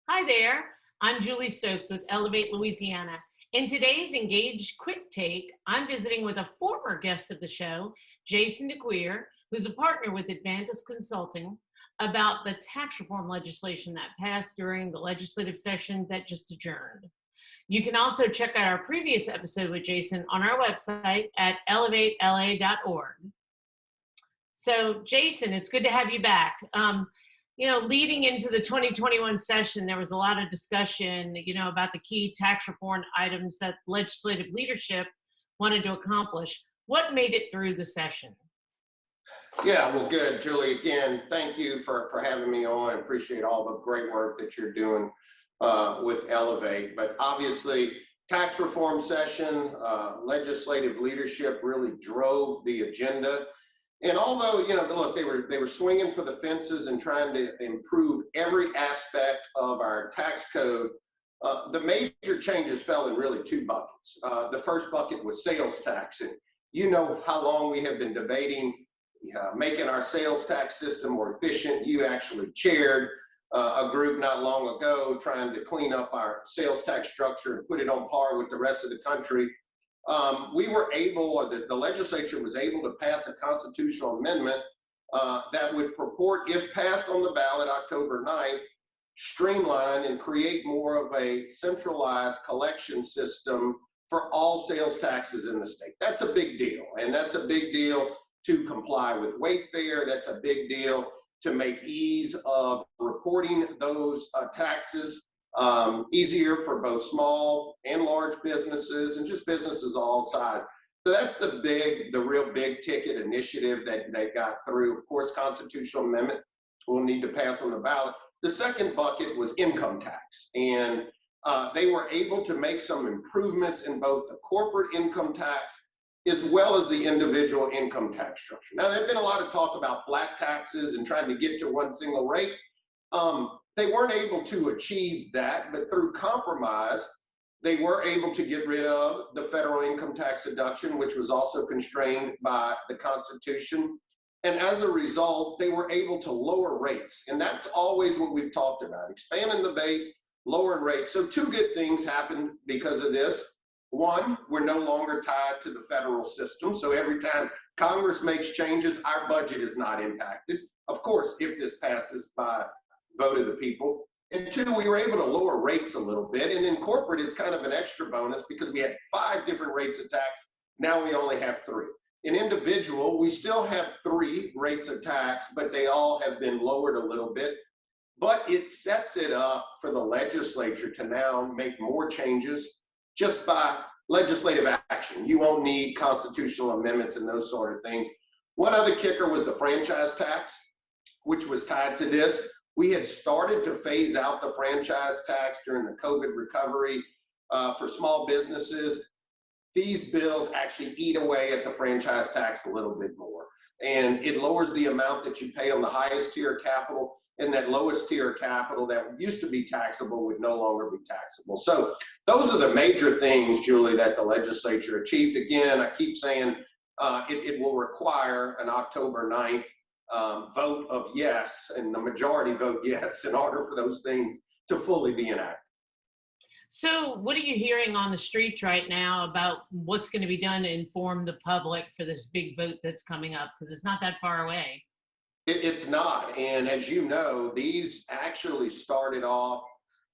Hi there. I'm Julie Stokes with Ellevate, Louisiana. In today's Engage Quick Take, I'm visiting with a former guest of the show, Jason Decuir, who's a partner with Advantous Consulting, about the tax reform legislation that passed during the legislative session that just adjourned. You can also check out our previous episode with Jason on our website at ellevatela.org. So, Jason, it's good to have you back. Leading into the 2021 session, there was a lot of discussion, about the key tax reform items that legislative leadership wanted to accomplish. What made it through the session? Yeah, well, good, Julie. Again, thank you for having me on. I appreciate all the great work that you're doing with Ellevate. But obviously, tax reform session, legislative leadership really drove the agenda. And although, look, they were swinging for the fences and trying to improve every aspect of our tax code, the major changes fell in really two buckets. The first bucket was sales tax. And you know how long we have been debating making our sales tax system more efficient. You actually chaired a group not long ago trying to clean up our sales tax structure and put it on par with the rest of the country. We were able, or the legislature was able to pass a constitutional amendment that would purport, if passed on the ballot October 9th, streamline and create more of a centralized collection system for all sales taxes in the state. That's a big deal, and that's a big deal to comply with Wayfair. That's a big deal to make ease of reporting those taxes easier for both small and large businesses and just businesses all size. So that's the real big ticket initiative that they got through. Of course, constitutional amendment will need to pass on the ballot. The second bucket was income tax, and they were able to make some improvements in both the corporate income tax as well as the individual income tax structure. Now, there's been a lot of talk about flat taxes and trying to get to one single rate. They weren't able to achieve that, but through compromise, they were able to get rid of the federal income tax deduction, which was also constrained by the Constitution. And as a result, they were able to lower rates. And that's always what we've talked about, expanding the base, lowering rates. So two good things happened because of this. One, we're no longer tied to the federal system. So every time Congress makes changes, our budget is not impacted. Of course, if this passes by vote of the people. And two, we were able to lower rates a little bit. And in corporate, it's kind of an extra bonus because we had 5 different rates of tax. Now we only have 3. In individual, we still have 3 rates of tax, but they all have been lowered a little bit. But it sets it up for the legislature to now make more changes just by legislative action. You won't need constitutional amendments and those sort of things. One other kicker was the franchise tax, which was tied to this. We had started to phase out the franchise tax during the COVID recovery for small businesses. These bills actually eat away at the franchise tax a little bit more. And it lowers the amount that you pay on the highest tier capital, and that lowest tier capital that used to be taxable would no longer be taxable. So those are the major things, Julie, that the legislature achieved. Again, I keep saying it will require an October 9th vote of yes, and the majority vote yes, in order for those things to fully be enacted. So what are you hearing on the streets right now about what's going to be done to inform the public for this big vote that's coming up? Because it's not that far away. It's not. And as you know, these actually started off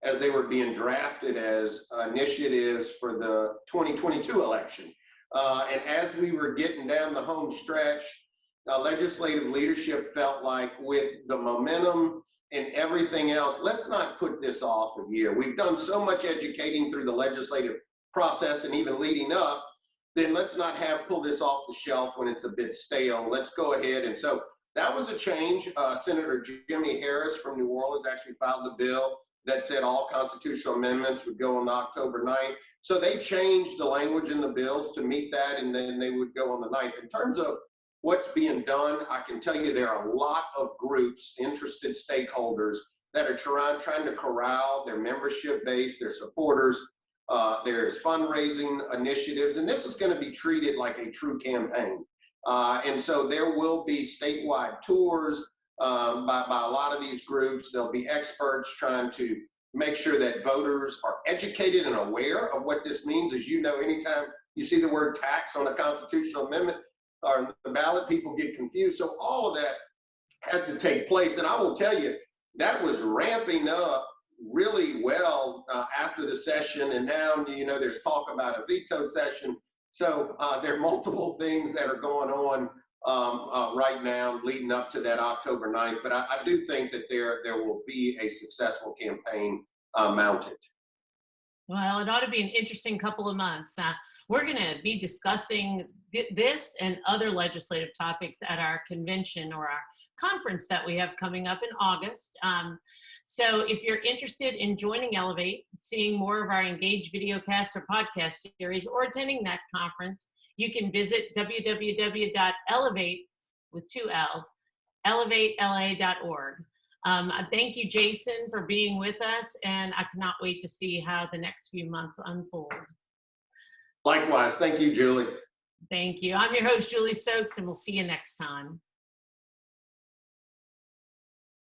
as they were being drafted as initiatives for the 2022 election. And as we were getting down the home stretch, legislative leadership felt like with the momentum and everything else, let's not put this off a year. We've done so much educating through the legislative process and even leading up, then let's not pull this off the shelf when it's a bit stale. Let's go ahead. And so that was a change. Senator Jimmy Harris from New Orleans actually filed a bill that said all constitutional amendments would go on October 9th. So they changed the language in the bills to meet that, and then they would go on the 9th. In terms of what's being done, I can tell you there are a lot of groups, interested stakeholders, that are trying to corral their membership base, their supporters. There's fundraising initiatives, and this is going to be treated like a true campaign. And so there will be statewide tours by a lot of these groups. There'll be experts trying to make sure that voters are educated and aware of what this means. As you know, anytime you see the word tax on a constitutional amendment or the ballot, people get confused. So all of that has to take place. And I will tell you, that was ramping up really well after the session. And now, you know, there's talk about a veto session. So there are multiple things that are going on right now leading up to that October 9th. But I do think that there will be a successful campaign mounted. Well, it ought to be an interesting couple of months. We're going to be discussing this and other legislative topics at our convention or our conference that we have coming up in August. So if you're interested in joining Ellevate, seeing more of our Engage videocast or podcast series, or attending that conference, you can visit www.ellevate, with 2 L's, ellevatela.org. Thank you, Jason, for being with us, and I cannot wait to see how the next few months unfold. Likewise. Thank you, Julie. Thank you. I'm your host, Julie Stokes, and we'll see you next time.